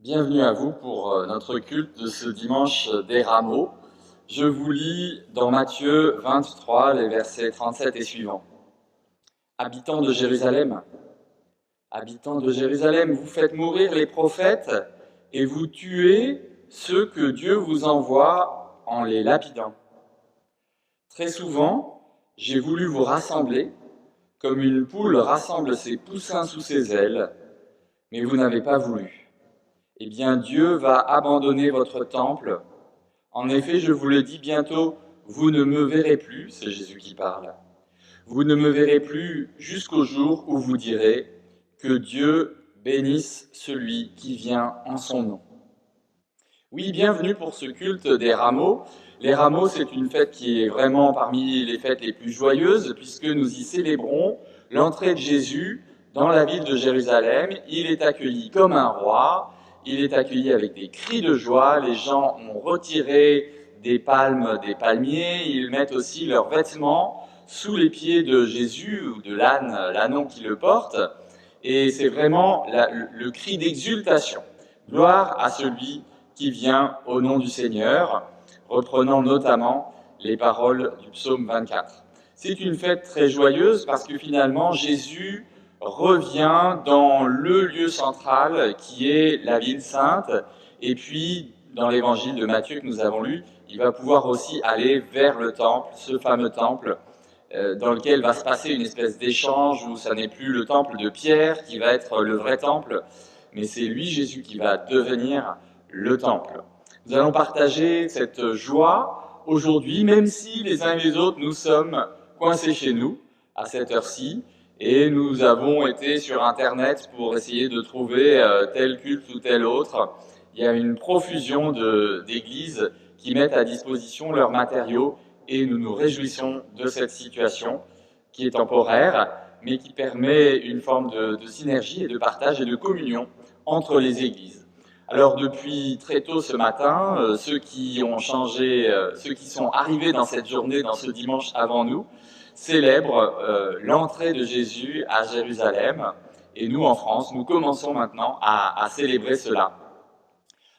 Bienvenue à vous pour notre culte de ce dimanche des Rameaux. Je vous lis dans Matthieu 23, les versets 37 et suivants. Habitants de Jérusalem, vous faites mourir les prophètes et vous tuez ceux que Dieu vous envoie en les lapidant. Très souvent, j'ai voulu vous rassembler, comme une poule rassemble ses poussins sous ses ailes, mais vous n'avez pas voulu. Eh bien, Dieu va abandonner votre temple. En effet, je vous le dis bientôt, vous ne me verrez plus, c'est Jésus qui parle. Vous ne me verrez plus jusqu'au jour où vous direz que Dieu bénisse celui qui vient en son nom. Oui, bienvenue pour ce culte des Rameaux. Les Rameaux, c'est une fête qui est vraiment parmi les fêtes les plus joyeuses, puisque nous y célébrons l'entrée de Jésus dans la ville de Jérusalem. Il est accueilli comme un roi, il est accueilli avec des cris de joie, les gens ont retiré des palmes, des palmiers, ils mettent aussi leurs vêtements sous les pieds de Jésus ou de l'ânon qui le porte, et c'est vraiment le cri d'exultation. Gloire à celui qui vient au nom du Seigneur, reprenant notamment les paroles du psaume 24. C'est une fête très joyeuse parce que finalement Jésus revient dans le lieu central qui est la ville sainte, et puis dans l'évangile de Matthieu que nous avons lu, il va pouvoir aussi aller vers le temple, ce fameux temple dans lequel va se passer une espèce d'échange où ça n'est plus le temple de Pierre qui va être le vrai temple, mais c'est lui, Jésus, qui va devenir le temple. Nous allons partager cette joie aujourd'hui, même si les uns et les autres, nous sommes coincés chez nous à cette heure-ci, et nous avons été sur Internet pour essayer de trouver tel culte ou tel autre. Il y a une profusion d'églises qui mettent à disposition leurs matériaux, et nous nous réjouissons de cette situation qui est temporaire, mais qui permet une forme de synergie et de partage et de communion entre les églises. Alors depuis très tôt ce matin, ceux qui sont arrivés dans cette journée, dans ce dimanche avant nous, célèbrent l'entrée de Jésus à Jérusalem. Et nous, en France, nous commençons maintenant à célébrer cela.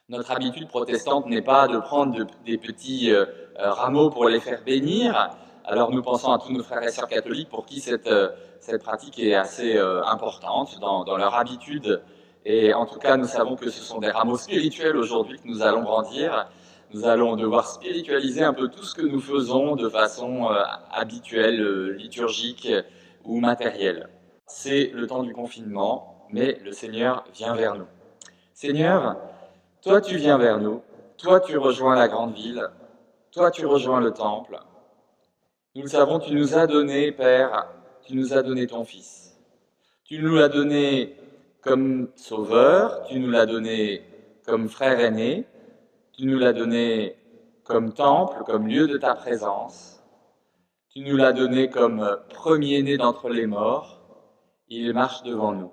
Notre habitude protestante n'est pas de prendre des petits rameaux pour les faire bénir. Alors nous pensons à tous nos frères et sœurs catholiques pour qui cette pratique est assez importante dans leur habitude. Et en tout cas, nous savons que ce sont des rameaux spirituels aujourd'hui que nous allons brandir. Nous allons devoir spiritualiser un peu tout ce que nous faisons de façon habituelle, liturgique ou matérielle. C'est le temps du confinement, mais le Seigneur vient vers nous. Seigneur, toi tu viens vers nous, toi tu rejoins la grande ville, toi tu rejoins le temple. Nous le savons, tu nous as donné, Père, tu nous as donné ton Fils. Tu nous l'as donné comme sauveur, tu nous l'as donné comme frère aîné, tu nous l'as donné comme temple, comme lieu de ta présence. Tu nous l'as donné comme premier-né d'entre les morts. Il marche devant nous.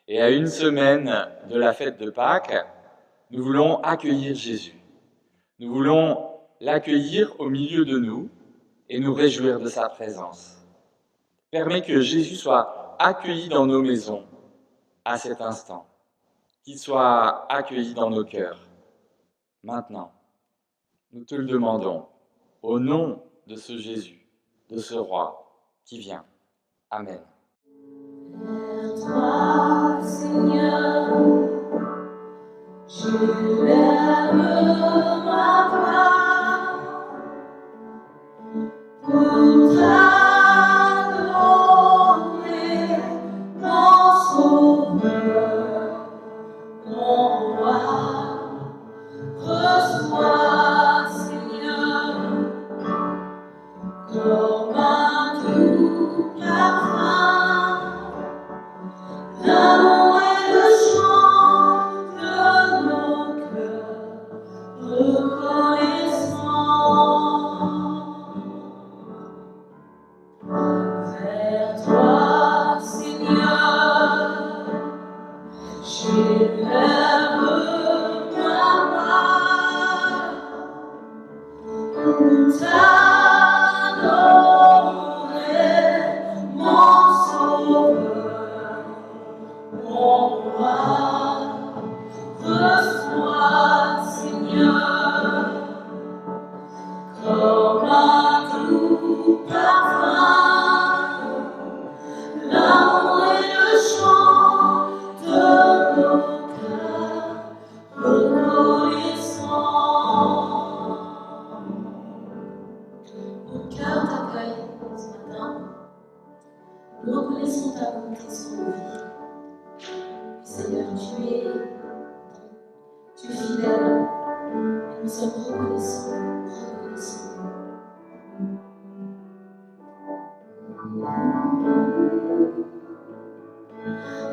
Et à une semaine de la fête de Pâques, nous voulons accueillir Jésus. Nous voulons l'accueillir au milieu de nous et nous réjouir de sa présence. Permets que Jésus soit accueilli dans nos maisons à cet instant, qu'il soit accueilli dans nos cœurs. Maintenant, nous te le demandons, au nom de ce Jésus, de ce roi qui vient. Amen. Vers toi, Seigneur, je lève ma voix pour t'adorer, mon Sauveur, mon roi. Reçois, Seigneur, comme un doux parfum, l'amour et le chant de nos cœurs reconnaissants. Vers toi, Seigneur, j'élève ma voix pour t'adorer, mon Sauveur, volonté sur nos vies. Seigneur, tu es fidèle et nous sommes reconnaissants.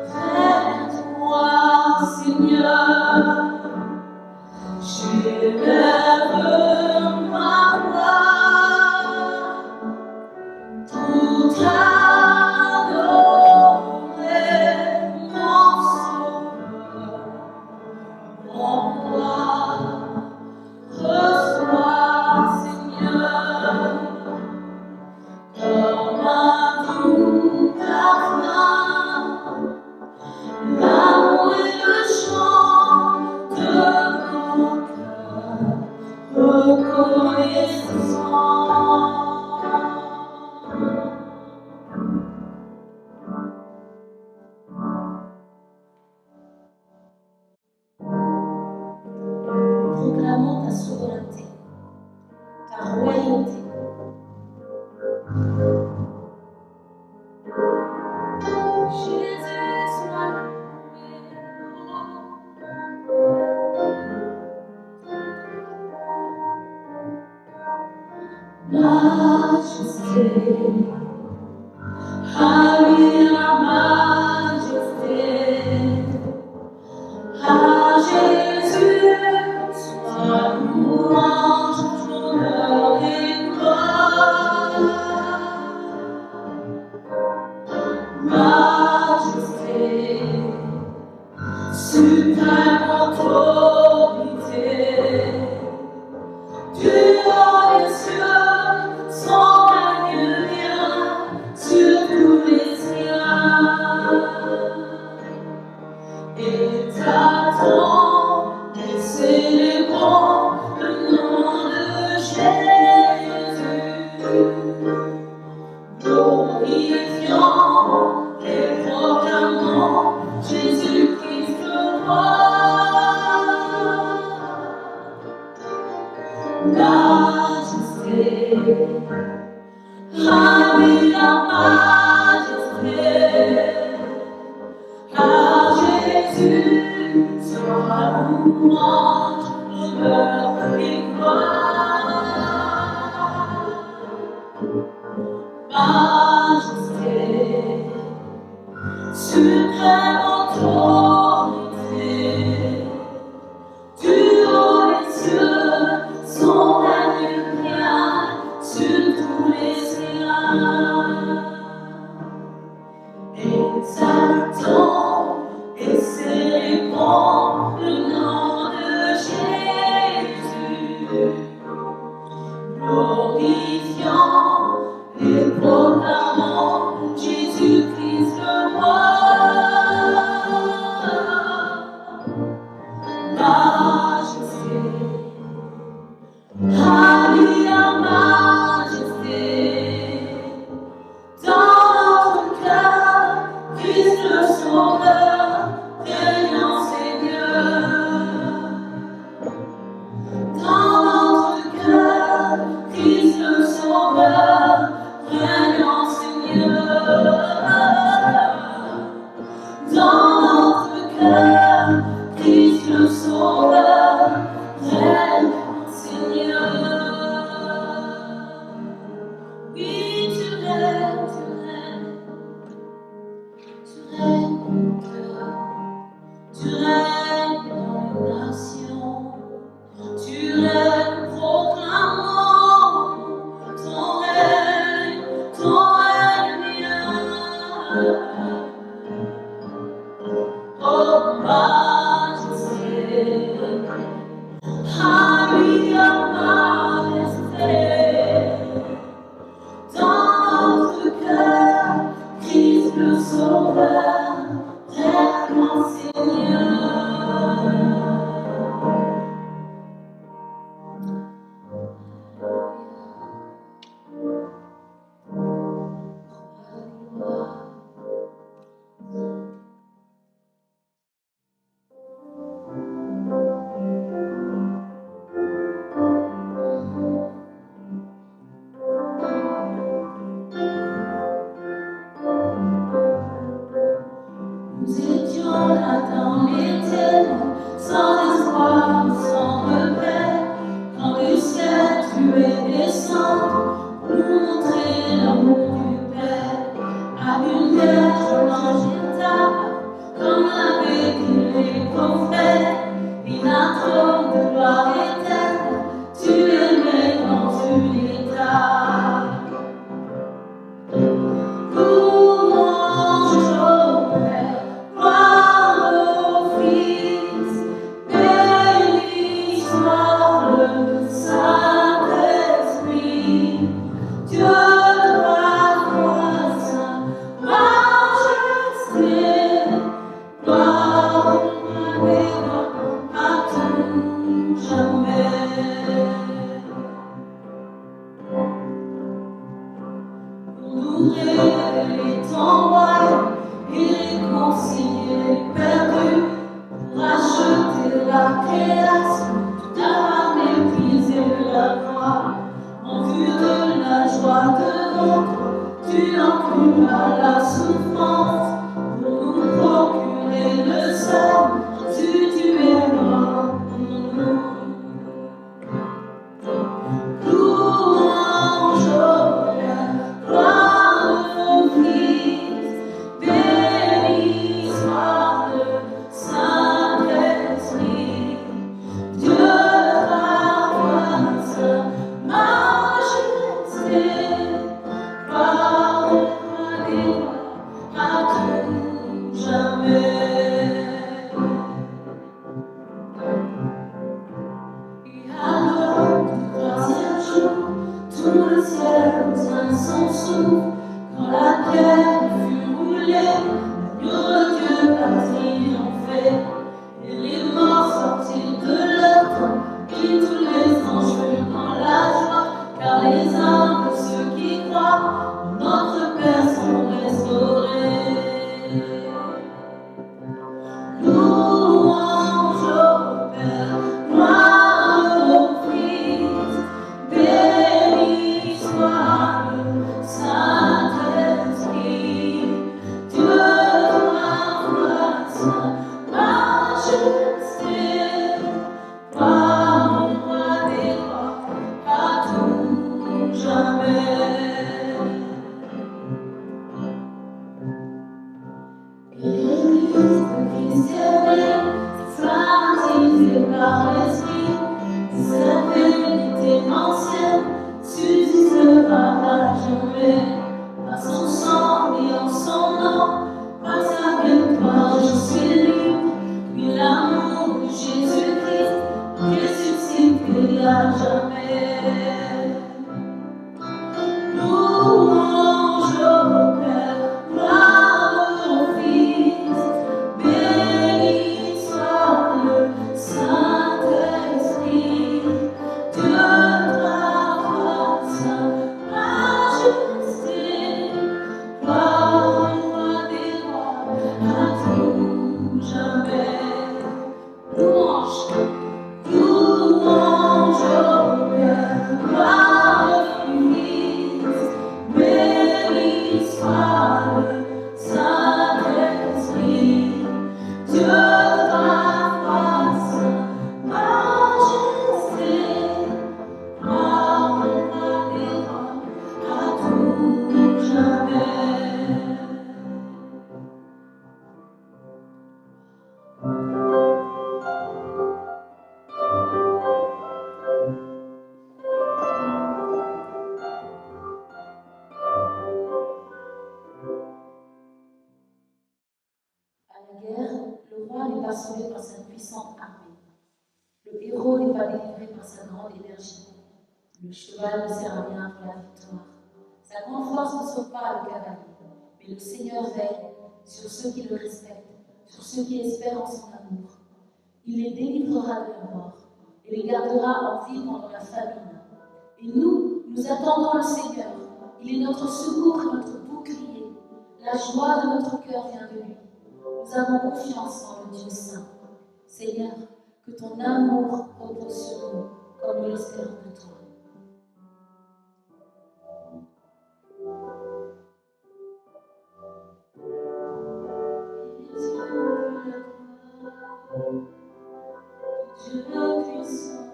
Vers toi, Seigneur, j'élève ma voix, tout adorer mon Sauveur, mon roi. Reçois, Seigneur, comme un doux parfum, l'amour et le chant de mon cœur, reconnaissant. Proclamons ta souveraineté, ta royauté. Jésus, sois majesté, Alléluia, majesté, à Jésus soit louange, honneur et gloire. Majesté, suprême autorité, du haut des cieux, son règne vient sur tous les siens. Exaltons et célébrons le nom de Jésus. Glorifions et proclamons Jésus-Christ le roi. Majesté, Alléluia, majesté, à Jésus sera louange, honneur et gloire. Majesté, suprême autorité, du haut des cieux, son règne vient sur tous les siens. Exaltons et célébrons le nom de Jésus. Glorifions et proclamons Jésus-Christ le roi. Majesté, Alléluia, majesté, dans notre cœur, Christ le Sauveur, régnant Seigneur. Dans notre cœur, Christ le Sauveur, régnant Seigneur. Dans notre cœur, Christ le Sauveur, régnant Seigneur. Oui, tu règnes, dans mon cœur, tu règnes dans les nations, tu règnes, proclamons ton règne vient. Oh majesté, Alléluia, majesté, dans notre cœur, Christ le Sauveur. Sauvé par sa puissante armée. Le héros n'est pas délivré par sa grande énergie. Le cheval ne sert à rien pour la victoire. Sa grande force ne sauve pas le cavalier, mais le Seigneur veille sur ceux qui le respectent, sur ceux qui espèrent en son amour. Il les délivrera de la mort et les gardera en vie pendant la famine. Et nous attendons le Seigneur. Il est notre secours et notre bouclier. La joie de notre cœur vient de lui. Nous avons confiance en le Dieu saint. Seigneur, que ton amour repose sur nous, comme nous l'espérons de toi. Dieu puissant,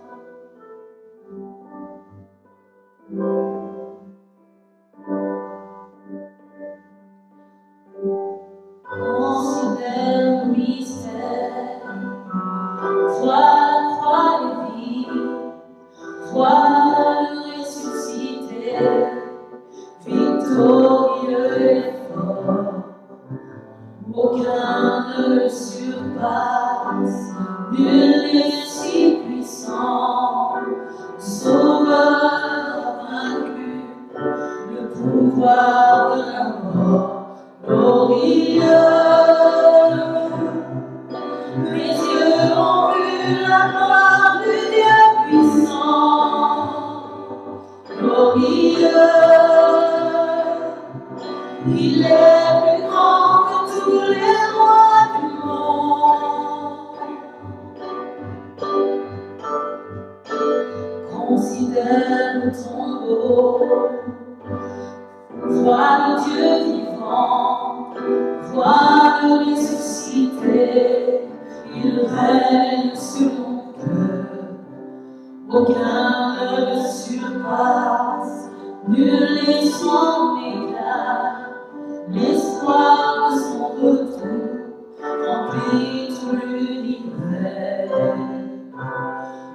considère le mystère, vois la croix de vie, vois le ressuscité, victorieux et fort, aucun ne le surpasse, nul n'est si puissant, sauveur vaincu, le pouvoir de la mort glorieux. Mes yeux ont vu la gloire du Dieu puissant, glorieux. Il est plus grand que tous les rois du monde. Considère le tombeau, vois le Dieu vivant, vois le ressuscité, il règne sur ton cœur, aucun ne le surpasse, nul n'est son égal, l'espoir de son retour remplit tout l'univers.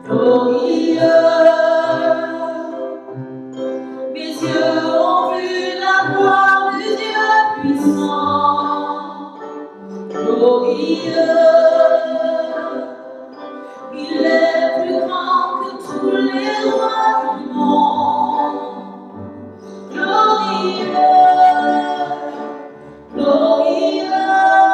Glorieux, mes yeux ont vu la gloire du Dieu puissant, glorieux. Il est plus grand que tous les rois du monde, glorieux, glorieux.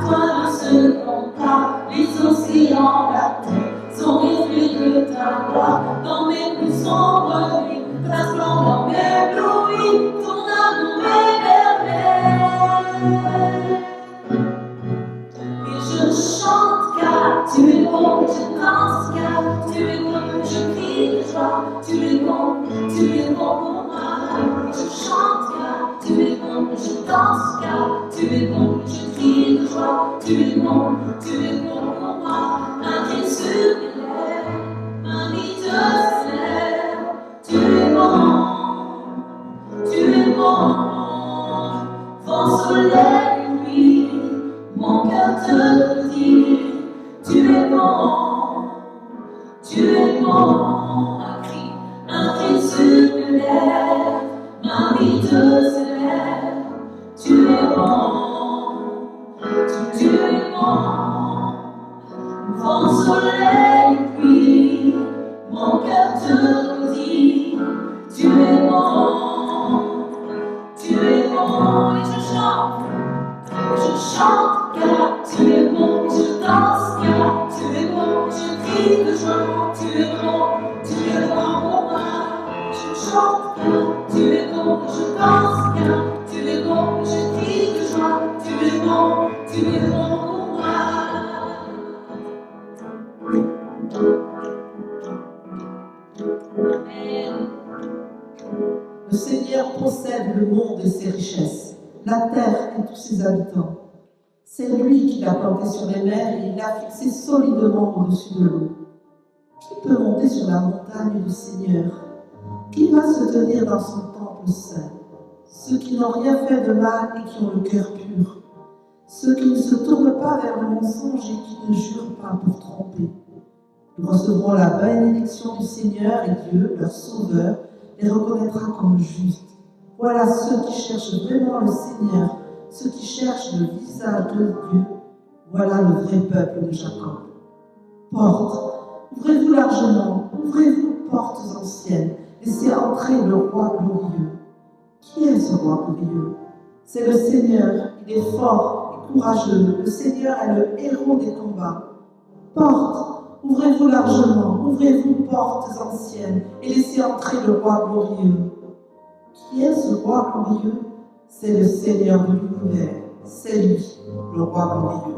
toi ne se comptent pas les océans, la terre, sont reflets de ta gloire. Dans mes plus sombres nuits, ta splendeur m'éblouit, ton amour m'émerveille. Et je chante car tu es bon, je danse car tu es bon, je crie de joie, tu es bon pour moi. Et je chante car tu es bon, je danse car tu es bon, je crie de joie, tu es bon pour moi. Un cri sur mes lèvres, ma vie te célèbre, tu es bon, vent, soleil, nuit. Mon cœur te dit, tu es bon, un cri sur mes lèvres, ma vie te célèbre, tu es bon, vent, soleil, pluie, mon cœur te dit, tu es bon, et je chante car tu es bon, je danse car tu es bon, je crie de joie, tu es bon pour moi. Je chante car tu es bon, je danse car tu es bon, je crie de joie, tu es bon pour moi. Amen. Le Seigneur possède le monde et ses richesses, la terre et tous ses habitants. C'est lui qui l'a planté sur les mers et il l'a fixé solidement au-dessus de l'eau. Qui peut monter sur la montagne du Seigneur? Qui va se tenir dans son temple saint? Ceux qui n'ont rien fait de mal et qui ont le cœur pur. Ceux qui ne se tournent pas vers le mensonge et qui ne jurent pas pour tromper. Nous recevrons la bénédiction du Seigneur et Dieu, leur Sauveur, les reconnaîtra comme justes. Voilà ceux qui cherchent vraiment le Seigneur, ceux qui cherchent le visage de Dieu. Voilà le vrai peuple de Jacob. Portes, ouvrez-vous largement, ouvrez-vous portes anciennes, laissez entrer le roi glorieux. Qui est ce roi glorieux? C'est le Seigneur, il est fort et courageux. Le Seigneur est le héros des combats. Portes, ouvrez-vous largement, ouvrez-vous portes anciennes et laissez entrer le roi glorieux. Qui est ce roi glorieux? C'est le Seigneur de l'univers, c'est lui, le roi glorieux.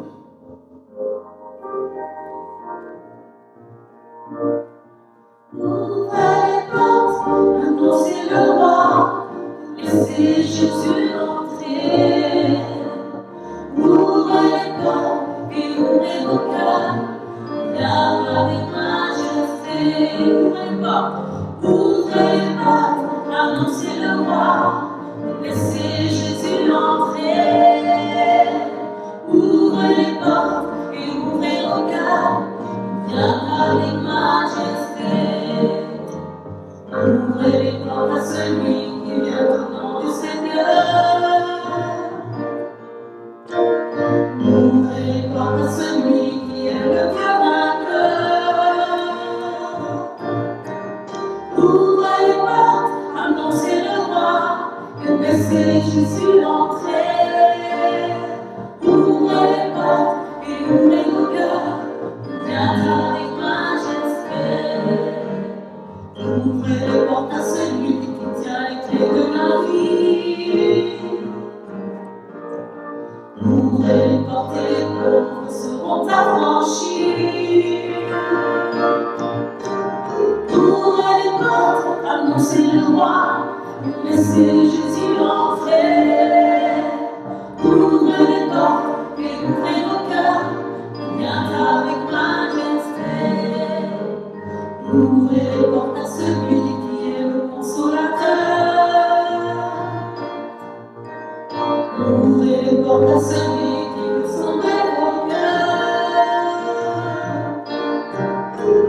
Ouvrez les portes, annoncez le roi, laissez Jésus entrer. Ouvrez les portes et ouvrez vos cœurs, viens avec majesté. Ouvrez les portes, annoncez le roi, laissez Jésus entrer. Ouvrez les portes et ouvrez vos cœurs, viens avec majesté. Ouvrez les portes à celui qui vient au nom du Seigneur. Ouvrez les portes à celui qui est le cœur vainqueur. Ouvrez les portes, annoncez le roi, et laissez Jésus entrer. Ouvrez les portes et ouvrez vos cœurs, viens avec majesté. Ouvrez les portes à celui qui tient les clés de la vie. Ouvrez les portes et les pauvres seront affranchis. Ouvrez les portes, annoncez le roi, laissez Jésus entrer. Ouvrez les portes et ouvrez vos cœurs, viens avec majesté. Ouvrez les portes à celui qui est le consolateur. Ouvrez les portes à celui qui veut sauver vos cœurs.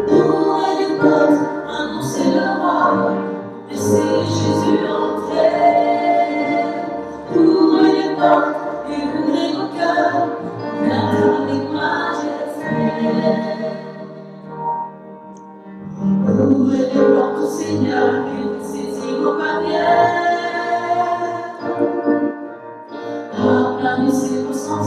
Ouvrez les portes, annoncez le roi, laissez Jésus entrer. Ouvrez les portes et ouvrez vos cœurs, viens avec majesté. Ouvrez les portes au Seigneur et saisis vos bannières. Aplanissez vos sentiers.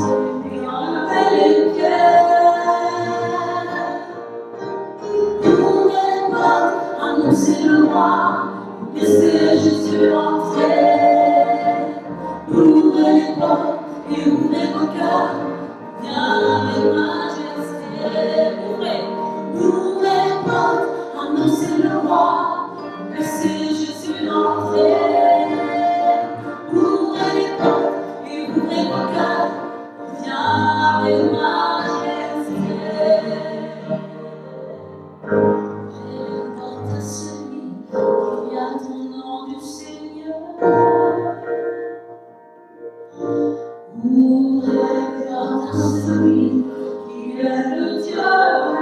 mon cœur, viens avec majesté. Ouvrez les portes, annoncez le roi, laissez Jésus l'entrée. Ouvrez les portes et ouvrez mon cœur, viens avec majesté. Porte à celui qui vient au nom du Seigneur. Ouvrez les portes à celui qui est le Dieu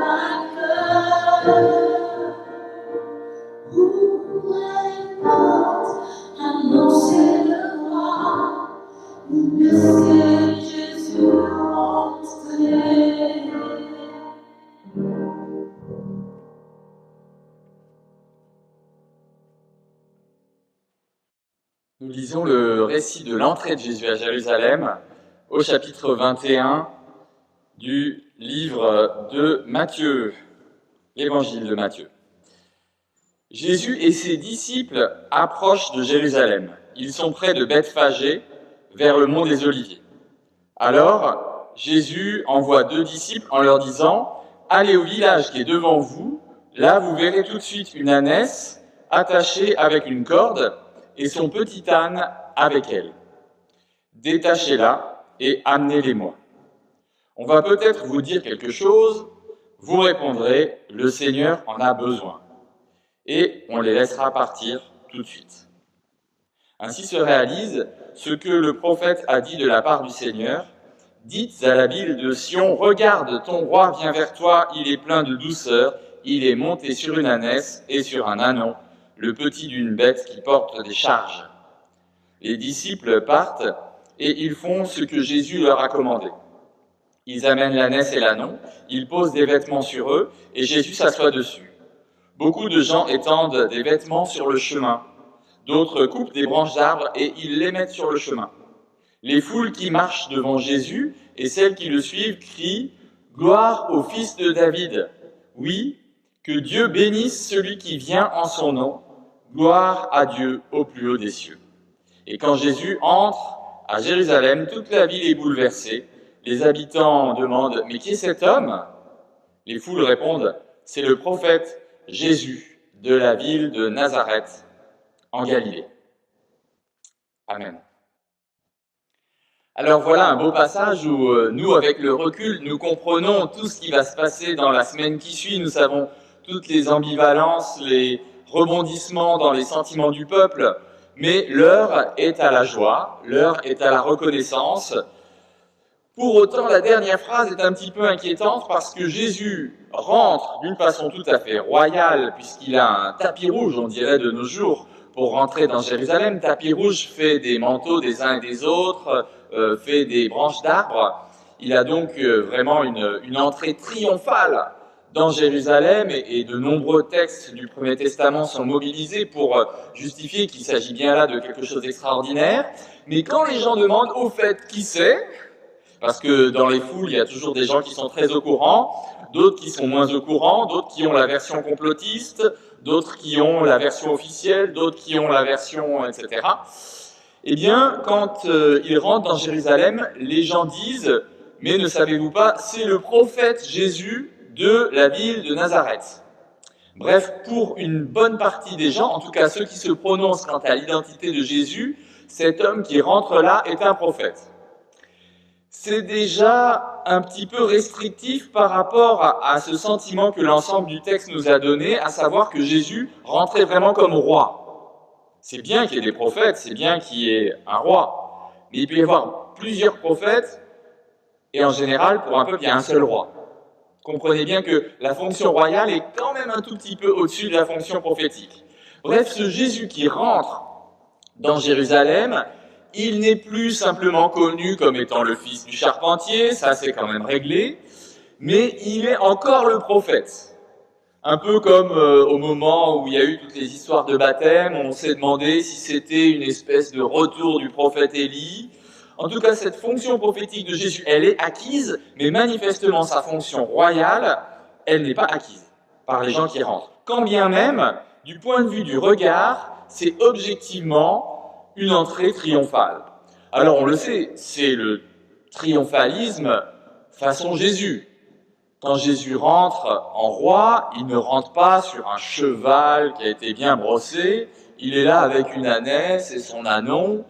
vainqueur. Ouvrez les portes, annoncez le roi, laissez Jésus entrer. Nous lisons le récit de l'entrée de Jésus à Jérusalem au chapitre 21 du livre de Matthieu, l'évangile de Matthieu. Jésus et ses disciples approchent de Jérusalem. Ils sont près de Bethphagée, vers le mont des Oliviers. Alors, Jésus envoie 2 disciples en leur disant « Allez au village qui est devant vous, là vous verrez tout de suite une ânesse attachée avec une corde, et son petit âne avec elle. Détachez-la et amenez-les-moi. On va peut-être vous dire quelque chose, vous répondrez, le Seigneur en a besoin. Et on les laissera partir tout de suite. Ainsi se réalise ce que le prophète a dit de la part du Seigneur. Dites à la ville de Sion, regarde, ton roi vient vers toi, il est plein de douceur, il est monté sur une ânesse et sur un ânon, le petit d'une bête qui porte des charges. Les disciples partent et ils font ce que Jésus leur a commandé. Ils amènent l'ânesse et l'ânon, ils posent des vêtements sur eux et Jésus s'assoit dessus. Beaucoup de gens étendent des vêtements sur le chemin. D'autres coupent des branches d'arbres et ils les mettent sur le chemin. Les foules qui marchent devant Jésus et celles qui le suivent crient « Gloire au Fils de David !» Oui, que Dieu bénisse celui qui vient en son nom. Gloire à Dieu au plus haut des cieux. Et quand Jésus entre à Jérusalem, toute la ville est bouleversée. Les habitants demandent « Mais qui est cet homme ?» Les foules répondent « C'est le prophète Jésus de la ville de Nazareth en Galilée. » Amen. Alors voilà un beau passage où nous, avec le recul, nous comprenons tout ce qui va se passer dans la semaine qui suit. Nous savons toutes les ambivalences, les rebondissements dans les sentiments du peuple, mais l'heure est à la joie, l'heure est à la reconnaissance. Pour autant, la dernière phrase est un petit peu inquiétante parce que Jésus rentre d'une façon tout à fait royale, puisqu'il a un tapis rouge, on dirait de nos jours, pour rentrer dans Jérusalem. Tapis rouge fait des manteaux des uns et des autres, fait des branches d'arbres. Il a donc vraiment une entrée triomphale dans Jérusalem et de nombreux textes du Premier Testament sont mobilisés pour justifier qu'il s'agit bien là de quelque chose d'extraordinaire. Mais quand les gens demandent au fait qui c'est, parce que dans les foules, il y a toujours des gens qui sont très au courant, d'autres qui sont moins au courant, d'autres qui ont la version complotiste, d'autres qui ont la version officielle, d'autres qui ont la version, etc. Eh bien, quand ils rentrent dans Jérusalem, les gens disent « Mais ne savez-vous pas, c'est le prophète Jésus de la ville de Nazareth. » Bref, pour une bonne partie des gens, en tout cas ceux qui se prononcent quant à l'identité de Jésus, cet homme qui rentre là est un prophète. C'est déjà un petit peu restrictif par rapport à ce sentiment que l'ensemble du texte nous a donné, à savoir que Jésus rentrait vraiment comme roi. C'est bien qu'il y ait des prophètes, c'est bien qu'il y ait un roi, mais il peut y avoir plusieurs prophètes, et en général, pour un peuple, il y a un seul roi. Comprenez bien que la fonction royale est quand même un tout petit peu au-dessus de la fonction prophétique. Bref, ce Jésus qui rentre dans Jérusalem, il n'est plus simplement connu comme étant le fils du charpentier, ça c'est quand même réglé, mais il est encore le prophète. Un peu comme au moment où il y a eu toutes les histoires de baptême, on s'est demandé si c'était une espèce de retour du prophète Élie. En tout cas, cette fonction prophétique de Jésus, elle est acquise, mais manifestement sa fonction royale, elle n'est pas acquise par les gens qui rentrent. Quand bien même, du point de vue du regard, c'est objectivement une entrée triomphale. Alors on le sait, c'est le triomphalisme façon Jésus. Quand Jésus rentre en roi, il ne rentre pas sur un cheval qui a été bien brossé, il est là avec une ânesse et son ânon.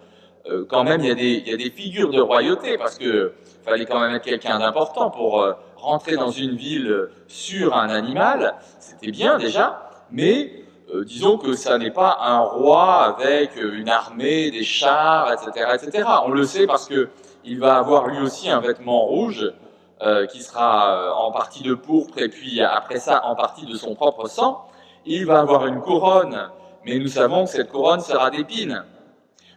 Quand même, il y a des figures de royauté, parce qu'il fallait quand même être quelqu'un d'important pour rentrer dans une ville sur un animal. C'était bien déjà, mais disons que ça n'est pas un roi avec une armée, des chars, etc., etc. On le sait parce qu'il va avoir lui aussi un vêtement rouge, qui sera en partie de pourpre et puis après ça en partie de son propre sang. Il va avoir une couronne, mais nous savons que cette couronne sera d'épines.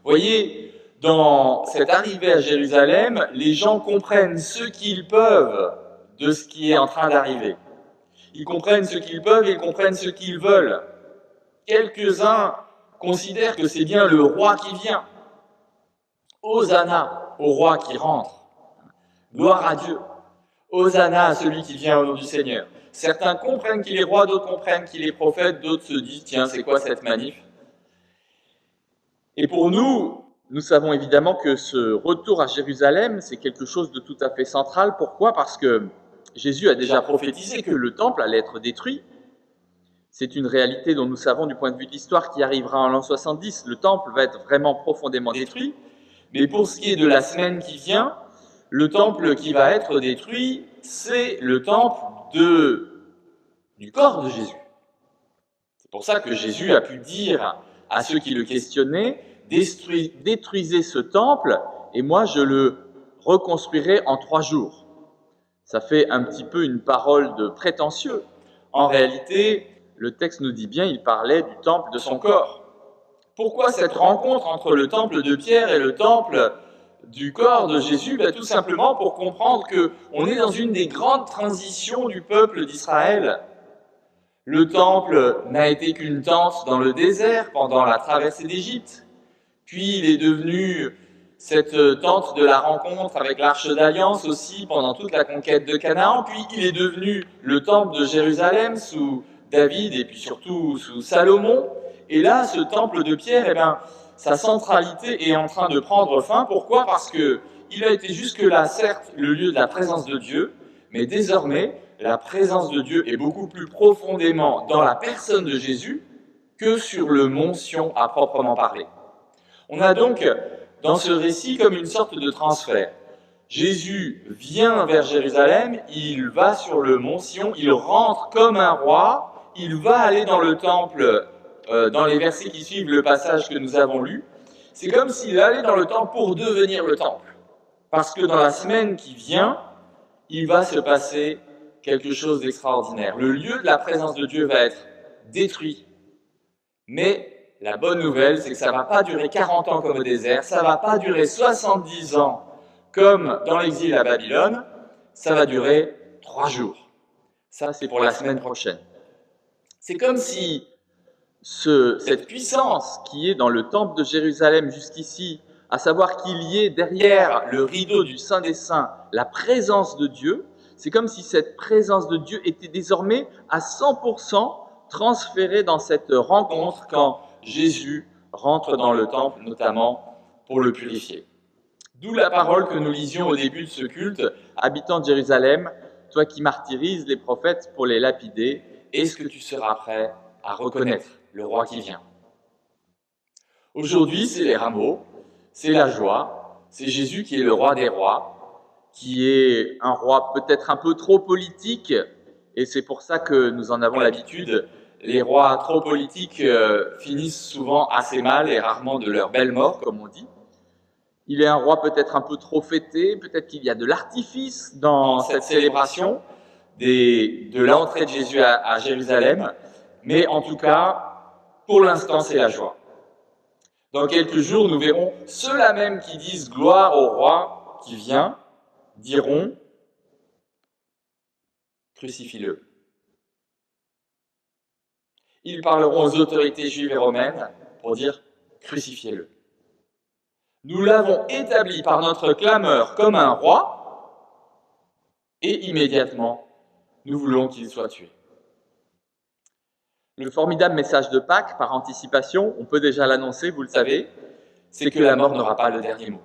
Vous voyez, dans cette arrivée à Jérusalem, les gens comprennent ce qu'ils peuvent de ce qui est en train d'arriver. Ils comprennent ce qu'ils peuvent et ils comprennent ce qu'ils veulent. Quelques-uns considèrent que c'est bien le roi qui vient. Hosanna au roi qui rentre. Gloire à Dieu. Hosanna à celui qui vient au nom du Seigneur. Certains comprennent qu'il est roi, d'autres comprennent qu'il est prophète, d'autres se disent, tiens, c'est quoi cette manif? Et pour nous, nous savons évidemment que ce retour à Jérusalem, c'est quelque chose de tout à fait central. Pourquoi? Parce que Jésus a déjà prophétisé que le temple allait être détruit. C'est une réalité dont nous savons du point de vue de l'histoire qui arrivera en l'an 70. Le temple va être vraiment profondément détruit. Mais pour ce qui est de la semaine qui vient, le temple qui va être détruit, c'est le temple du corps de Jésus. C'est pour ça que Jésus a pu dire à ceux qui le questionnaient, détruisez ce temple et moi je le reconstruirai en 3 jours. Ça fait un petit peu une parole de prétentieux. En réalité, le texte nous dit bien, il parlait du temple de son corps. Pourquoi cette rencontre entre le temple de Pierre et le temple du corps de Jésus? Tout simplement pour comprendre qu'on est dans une des grandes transitions du peuple d'Israël. Le temple n'a été qu'une tente dans le désert pendant la traversée d'Égypte. Puis il est devenu cette tente de la rencontre avec l'Arche d'Alliance aussi pendant toute la conquête de Canaan. Puis il est devenu le temple de Jérusalem sous David et puis surtout sous Salomon. Et là, ce temple de Pierre, sa centralité est en train de prendre fin. Pourquoi? Parce qu'il a été jusque-là, certes, le lieu de la présence de Dieu, mais désormais, la présence de Dieu est beaucoup plus profondément dans la personne de Jésus que sur le mont Sion à proprement parler. On a donc dans ce récit comme une sorte de transfert. Jésus vient vers Jérusalem, il va sur le mont Sion, il rentre comme un roi, il va aller dans le temple, dans les versets qui suivent le passage que nous avons lu. C'est comme s'il allait dans le temple pour devenir le temple. Parce que dans la semaine qui vient, il va se passer quelque chose d'extraordinaire. Le lieu de la présence de Dieu va être détruit. Mais la bonne nouvelle, c'est que ça ne va pas durer 40 ans comme au désert, ça ne va pas durer 70 ans comme dans l'exil à Babylone, ça va durer 3 jours. Ça, c'est pour la semaine prochaine. C'est comme si cette puissance qui est dans le temple de Jérusalem jusqu'ici, à savoir qu'il y ait derrière le rideau du Saint des Saints la présence de Dieu, c'est comme si cette présence de Dieu était désormais à 100% transférée dans cette rencontre quand Jésus rentre dans le temple, notamment pour le purifier. D'où la parole que nous lisions au début de ce culte, habitant de Jérusalem, toi qui martyrises les prophètes pour les lapider, est-ce que tu seras prêt à reconnaître le roi qui vient? Aujourd'hui, c'est les rameaux, c'est la joie, c'est Jésus qui est le roi des rois, qui est un roi peut-être un peu trop politique, et c'est pour ça que nous en avons l'habitude. Les rois trop politiques finissent souvent assez mal et rarement de leur belle mort, comme on dit. Il est un roi peut-être un peu trop fêté, peut-être qu'il y a de l'artifice dans cette célébration de l'entrée de Jésus à Jérusalem, mais en tout cas, pour l'instant, c'est la joie. Dans quelques jours, nous verrons ceux-là même qui disent gloire au roi qui vient, diront crucifie-le. Ils parleront aux autorités juives et romaines pour dire crucifiez-le. Nous l'avons établi par notre clameur comme un roi, et immédiatement, nous voulons qu'il soit tué. Le formidable message de Pâques, par anticipation, on peut déjà l'annoncer, vous le savez, c'est que la mort n'aura pas le dernier mot.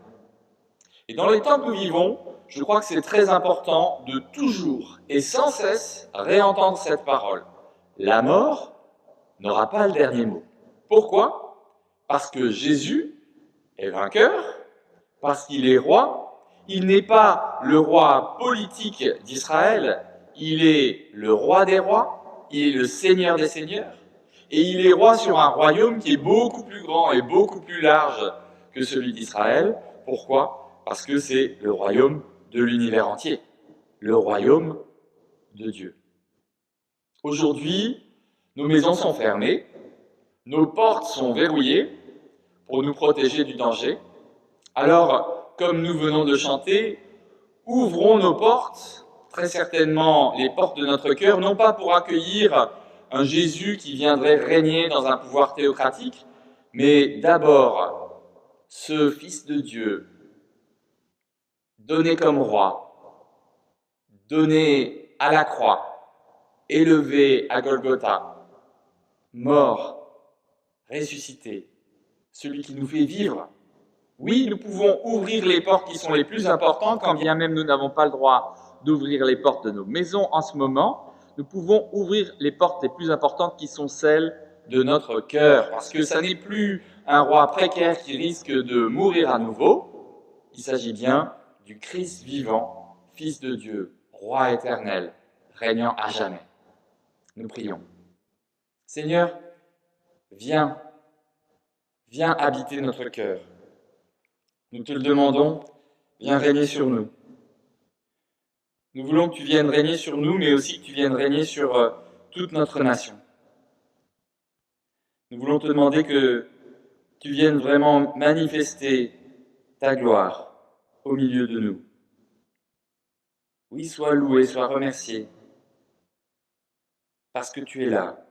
Et dans les temps que nous vivons, je crois que c'est très important de toujours et sans cesse réentendre cette parole. La mort n'aura pas le dernier mot. Pourquoi? Parce que Jésus est vainqueur, parce qu'il est roi. Il n'est pas le roi politique d'Israël, il est le roi des rois, il est le Seigneur des seigneurs, et il est roi sur un royaume qui est beaucoup plus grand et beaucoup plus large que celui d'Israël. Pourquoi? Parce que c'est le royaume de l'univers entier, le royaume de Dieu. Aujourd'hui, nos maisons sont fermées, nos portes sont verrouillées pour nous protéger du danger. Alors, comme nous venons de chanter, ouvrons nos portes, très certainement les portes de notre cœur, non pas pour accueillir un Jésus qui viendrait régner dans un pouvoir théocratique, mais d'abord ce Fils de Dieu, donné comme roi, donné à la croix, élevé à Golgotha, mort, ressuscité, celui qui nous fait vivre. Oui, nous pouvons ouvrir les portes qui sont les plus importantes, quand bien même nous n'avons pas le droit d'ouvrir les portes de nos maisons en ce moment. Nous pouvons ouvrir les portes les plus importantes qui sont celles de notre cœur, parce que ça n'est plus un roi précaire qui risque de mourir à nouveau. Il s'agit bien du Christ vivant, Fils de Dieu, roi éternel, régnant à jamais. Nous prions. Seigneur, viens habiter notre cœur. Nous te le demandons, viens régner sur nous. Nous voulons que tu viennes régner sur nous, mais aussi que tu viennes régner sur toute notre nation. Nous voulons te demander que tu viennes vraiment manifester ta gloire au milieu de nous. Oui, sois loué, sois remercié, parce que tu es là,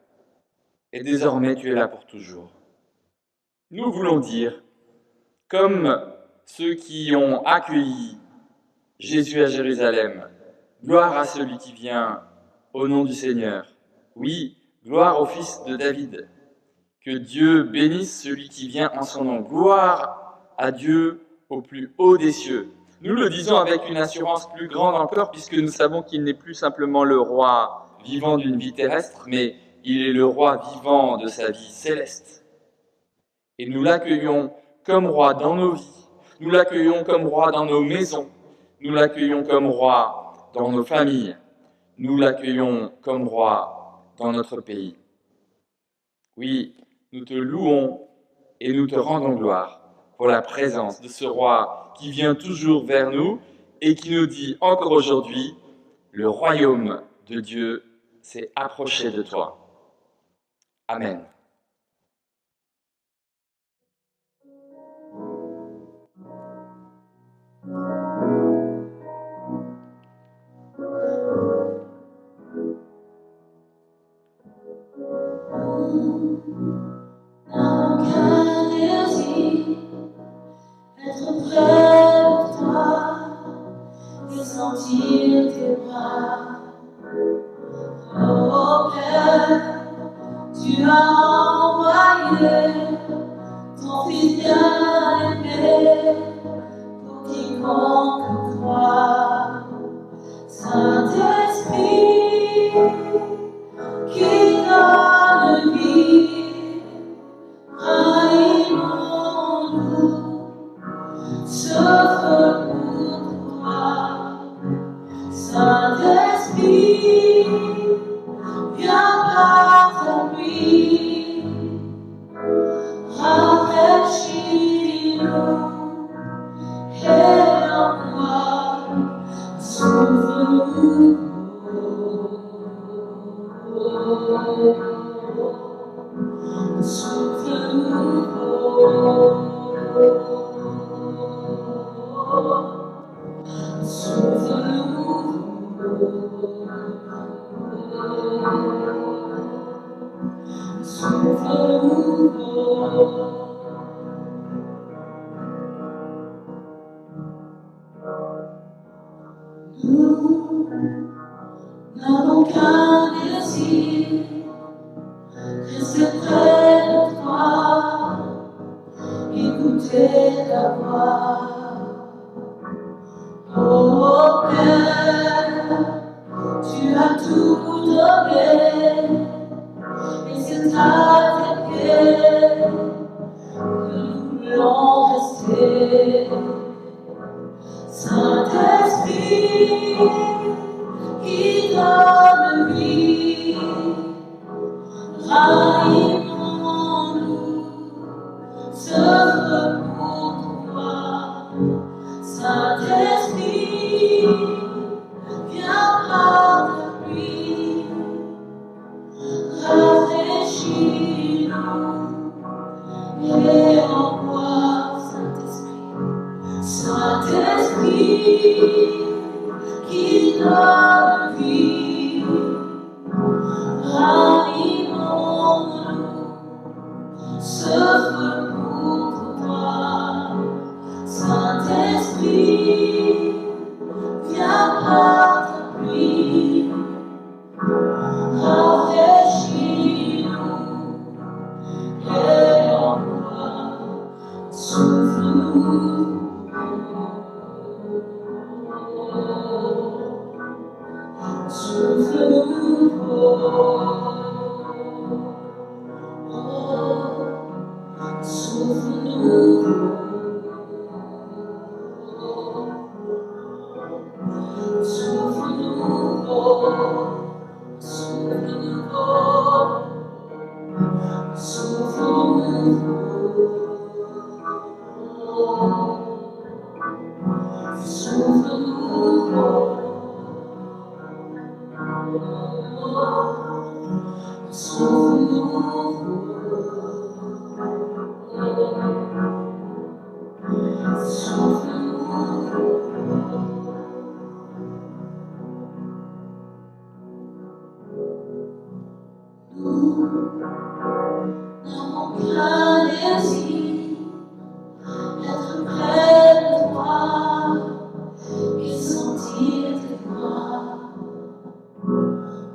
et désormais tu es là pour toujours. Nous voulons dire, comme ceux qui ont accueilli Jésus à Jérusalem, gloire à celui qui vient au nom du Seigneur. Oui, gloire au Fils de David. Que Dieu bénisse celui qui vient en son nom. Gloire à Dieu au plus haut des cieux. Nous le disons avec une assurance plus grande encore, puisque nous savons qu'il n'est plus simplement le roi vivant d'une vie terrestre, mais il est le roi vivant de sa vie céleste. Et nous l'accueillons comme roi dans nos vies. Nous l'accueillons comme roi dans nos maisons. Nous l'accueillons comme roi dans nos familles. Nous l'accueillons comme roi dans notre pays. Oui, nous te louons et nous te rendons gloire pour la présence de ce roi qui vient toujours vers nous et qui nous dit encore aujourd'hui, le royaume de Dieu s'est approché de toi. Amen. Sentir tes bras, oh Père, tu as envoyé ton Fils bien-aimé pour quiconque croit. Saint-Esprit, qui donne vie, règne en nous, sauf pour toi. Saint-Esprit, viens par ta nuit, rafraîchis-nous et envoie souffle-nous. Nous n'avons qu'un désir, rester près de toi, écouter ta voix. qui donne vie. Ranimons-nous, s'œuvre pour toi. Saint-Esprit, viens par ta pluie. Rafraîchis-nous et envoie Saint-Esprit. Saint-Esprit qui donne vie. Ranimons-nous, s'œuvre pour toi. Saint-Esprit, viens par ta pluie. Rafraîchis-nous et envoie, souffle-nous. N'avons qu'un désir, être près de toi et sentir tes bras.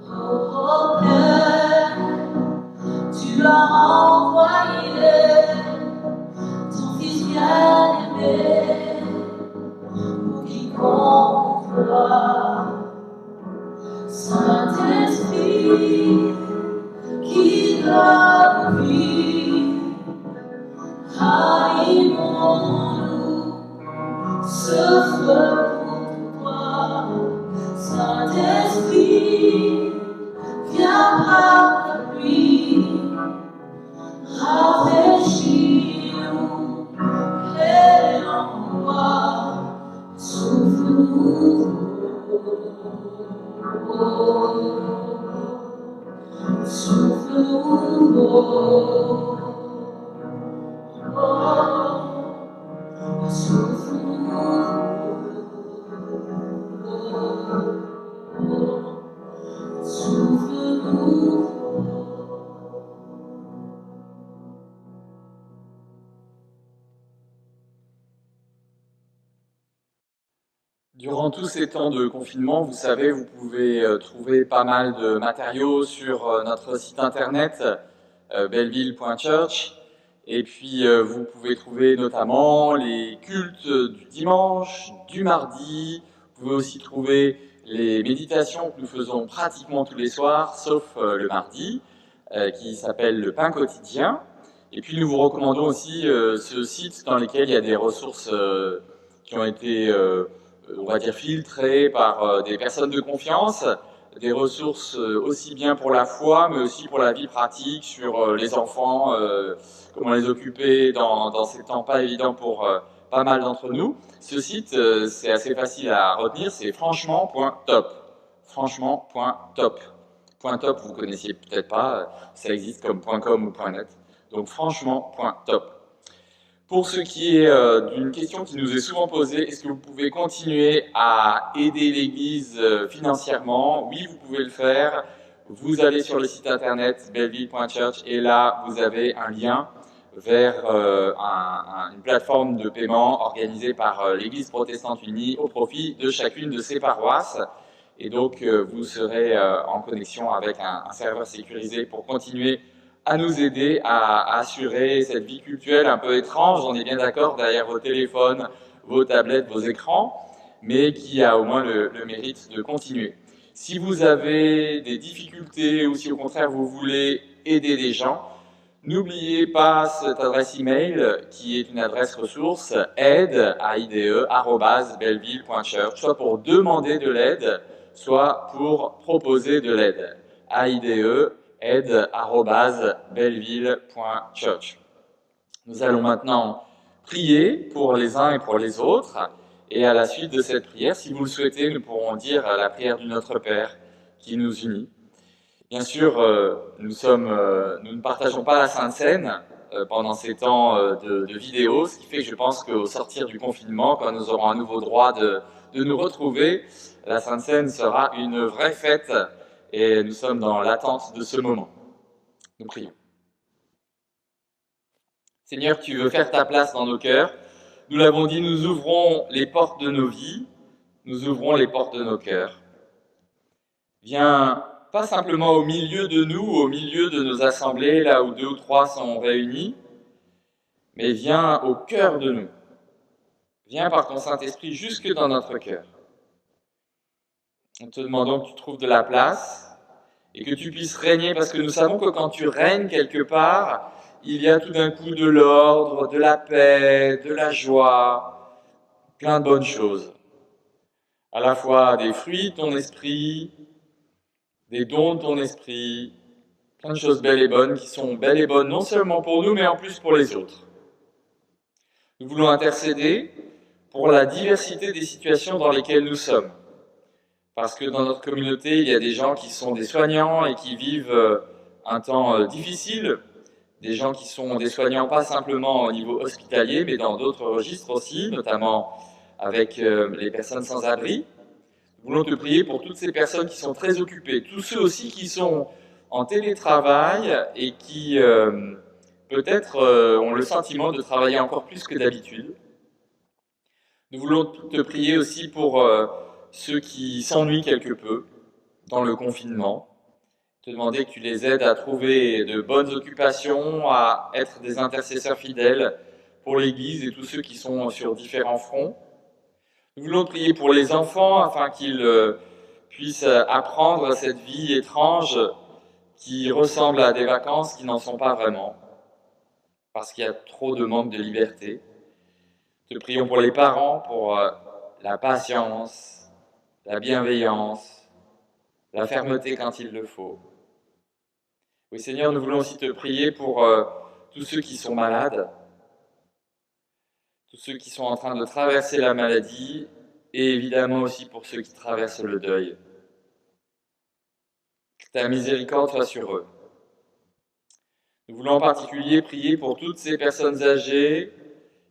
Oh Père, tu as envoyé ton Fils bien-aimé pour quiconque croit. Saint-Esprit qui donne vie, ranimons-nous, ce feu pour toi. Saint-Esprit, viens par ta pluie, rafraîchis-nous et envoie, souffle-nous. Durant tous ces temps de confinement, vous savez, vous pouvez trouver pas mal de matériaux sur notre site internet belleville.church. Et puis, vous pouvez trouver notamment les cultes du dimanche, du mardi. Vous pouvez aussi trouver les méditations que nous faisons pratiquement tous les soirs, sauf le mardi, qui s'appelle le pain quotidien. Et puis, nous vous recommandons aussi ce site dans lequel il y a des ressources qui ont été, on va dire, filtrées par des personnes de confiance, des ressources aussi bien pour la foi, mais aussi pour la vie pratique, sur les enfants, comment les occuper dans ces temps pas évidents pour pas mal d'entre nous. Ce site, c'est assez facile à retenir, c'est franchement.top. Franchement.top. .top, vous ne connaissiez peut-être pas, ça existe comme .com ou .net. Donc franchement.top. Pour ce qui est d'une question qui nous est souvent posée, est-ce que vous pouvez continuer à aider l'Église financièrement? Oui, vous pouvez le faire. Vous allez sur le site internet belleville.church et là, vous avez un lien vers une plateforme de paiement organisée par l'Église protestante unie au profit de chacune de ses paroisses. Et donc, vous serez en connexion avec un serveur sécurisé pour continuer à nous aider à assurer cette vie cultuelle un peu étrange, on est bien d'accord, derrière vos téléphones, vos tablettes, vos écrans, mais qui a au moins le mérite de continuer. Si vous avez des difficultés ou si au contraire vous voulez aider des gens, N'oubliez pas cette adresse email qui est une adresse ressource aide@belleville.church, soit pour demander de l'aide, soit pour proposer de l'aide. aide@belleville.church. Nous allons maintenant prier pour les uns et pour les autres, et à la suite de cette prière, si vous le souhaitez, nous pourrons dire la prière du Notre Père qui nous unit. Bien sûr, nous ne partageons pas la Sainte Seine pendant ces temps de vidéo, ce qui fait que je pense qu'au sortir du confinement, quand nous aurons un nouveau droit de nous retrouver, la Sainte Seine sera une vraie fête et nous sommes dans l'attente de ce moment. Nous prions. Seigneur, tu veux faire ta place dans nos cœurs. Nous l'avons dit, nous ouvrons les portes de nos vies, nous ouvrons les portes de nos cœurs. Viens pas simplement au milieu de nous, au milieu de nos assemblées, là où 2 ou 3 sont réunis, mais viens au cœur de nous. Viens par ton Saint-Esprit jusque dans notre cœur. Nous te demandons que tu trouves de la place et que tu puisses régner, parce que nous savons que quand tu règnes quelque part, il y a tout d'un coup de l'ordre, de la paix, de la joie, plein de bonnes choses. À la fois des fruits de ton esprit, des dons de ton esprit, plein de choses belles et bonnes qui sont belles et bonnes non seulement pour nous, mais en plus pour les autres. Nous voulons intercéder pour la diversité des situations dans lesquelles nous sommes. Parce que dans notre communauté, il y a des gens qui sont des soignants et qui vivent un temps difficile, des gens qui sont des soignants pas simplement au niveau hospitalier, mais dans d'autres registres aussi, notamment avec les personnes sans abri. Nous voulons te prier pour toutes ces personnes qui sont très occupées, tous ceux aussi qui sont en télétravail et qui peut-être ont le sentiment de travailler encore plus que d'habitude. Nous voulons te prier aussi pour ceux qui s'ennuient quelque peu dans le confinement, te demander que tu les aides à trouver de bonnes occupations, à être des intercesseurs fidèles pour l'Église et tous ceux qui sont sur différents fronts. Nous voulons prier pour les enfants afin qu'ils puissent apprendre cette vie étrange qui ressemble à des vacances qui n'en sont pas vraiment, parce qu'il y a trop de manque de liberté. Te prions pour les parents, pour la patience, la bienveillance, la fermeté quand il le faut. Oui, Seigneur, nous voulons aussi te prier pour tous ceux qui sont malades, tous ceux qui sont en train de traverser la maladie, et évidemment aussi pour ceux qui traversent le deuil. Que ta miséricorde soit sur eux. Nous voulons en particulier prier pour toutes ces personnes âgées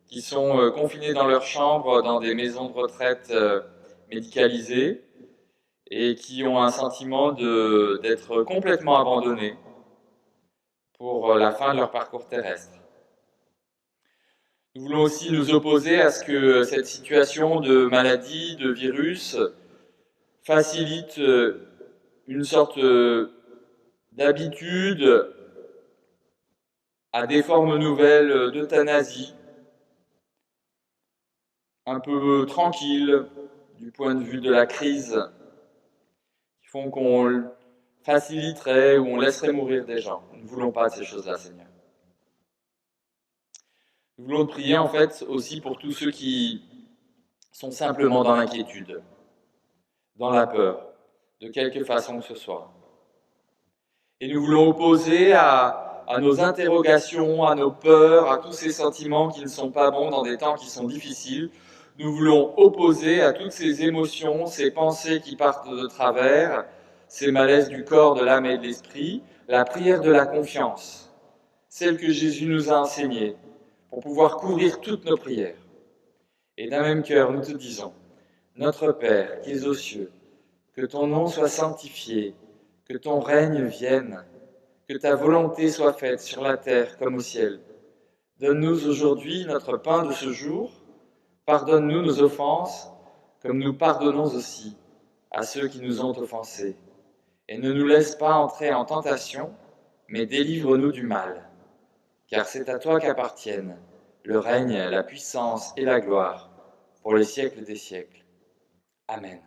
qui sont confinées dans leur chambre, dans des maisons de retraite médicalisées, et qui ont un sentiment d'être complètement abandonnées pour la fin de leur parcours terrestre. Nous voulons aussi nous opposer à ce que cette situation de maladie, de virus, facilite une sorte d'habitude à des formes nouvelles d'euthanasie, un peu tranquille du point de vue de la crise, qui font qu'on faciliterait ou on laisserait mourir des gens. Nous ne voulons pas de ces choses-là, Seigneur. Nous voulons te prier en fait aussi pour tous ceux qui sont simplement dans l'inquiétude, dans la peur, de quelque façon que ce soit. Et nous voulons opposer à nos interrogations, à nos peurs, à tous ces sentiments qui ne sont pas bons dans des temps qui sont difficiles. Nous voulons opposer à toutes ces émotions, ces pensées qui partent de travers, ces malaises du corps, de l'âme et de l'esprit, la prière de la confiance, celle que Jésus nous a enseignée, pour pouvoir couvrir toutes nos prières. Et d'un même cœur, nous te disons, Notre Père qui es aux cieux, que ton nom soit sanctifié, que ton règne vienne, que ta volonté soit faite sur la terre comme au ciel. Donne-nous aujourd'hui notre pain de ce jour, pardonne-nous nos offenses, comme nous pardonnons aussi à ceux qui nous ont offensés. Et ne nous laisse pas entrer en tentation, mais délivre-nous du mal. Car c'est à toi qu'appartiennent le règne, la puissance et la gloire pour les siècles des siècles. Amen.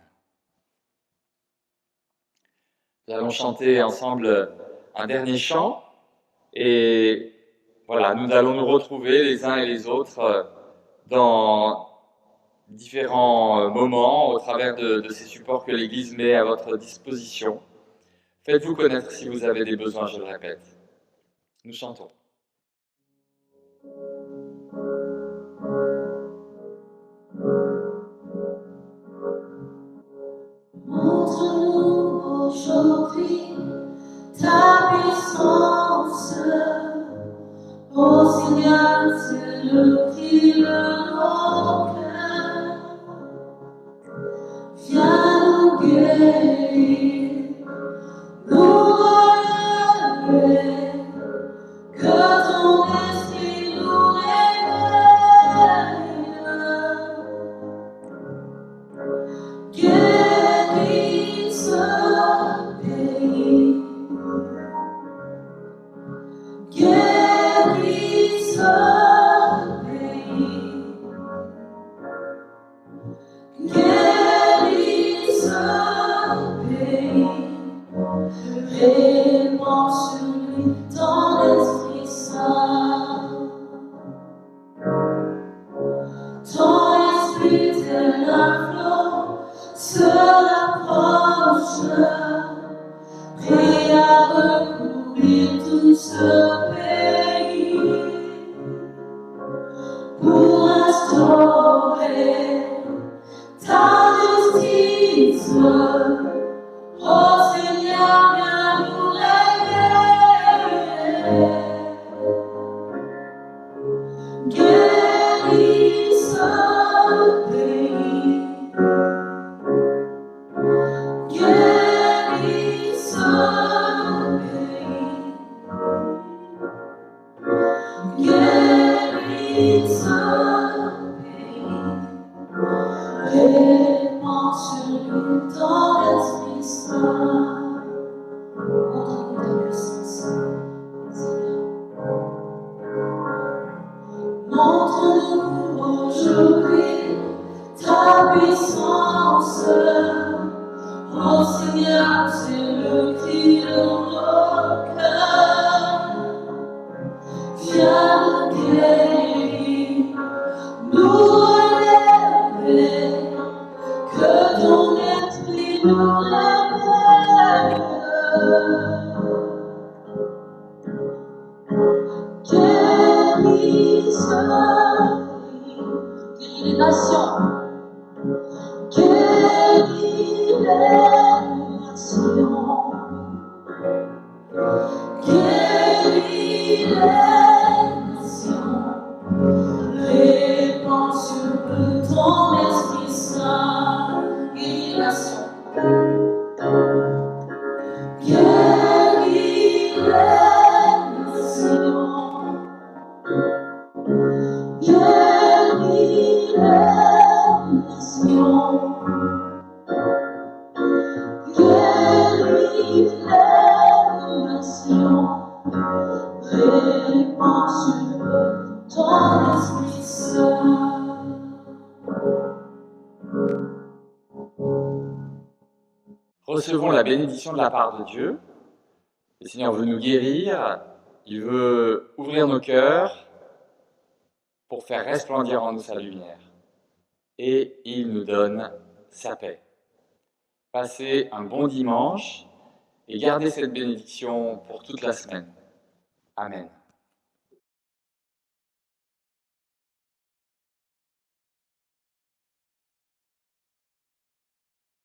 Nous allons chanter ensemble un dernier chant et voilà, nous allons nous retrouver les uns et les autres dans différents moments au travers de ces supports que l'Église met à votre disposition. Faites-vous connaître si vous avez des besoins, je le répète. Nous chantons. Montre-nous aujourd'hui ta puissance. Ô Seigneur, c'est le cri de nos cœurs. Viens nous guérir, nous relever, que ton esprit nous réveille. Guéris ce pays, guéris ce pays, guéris ce pays, répands sur lui ton Esprit Saint. Ton esprit tel un flot se rapproche, prêt à recouvrir tout ce pays, pour instaurer ta justice. Ô Seigneur, viens nous réveiller. Guéris ce pays, guéris ce pays, guéris ce pays, répands sur lui ton Esprit Saint. Montre-nous ta puissance, Seigneur. Montre-nous aujourd'hui ta puissance. Ô Seigneur, c'est le cri de nos cœurs. Viens nous guérir, nous relever, que ton esprit nous réveille. Guéris ce pays, guéris les nations, guéris les nations, guéris les nations, répands sur eux ton Esprit Saint, guéris les nations, guéris les nations. Guéris les nations, guéris les nations, répands sur eux ton Esprit Saint. Recevons la bénédiction de la part de Dieu. Le Seigneur veut nous guérir, il veut ouvrir nos cœurs pour faire resplendir en nous sa lumière. Et il nous donne sa paix. Passez un bon dimanche et gardez cette bénédiction pour toute la semaine. Amen.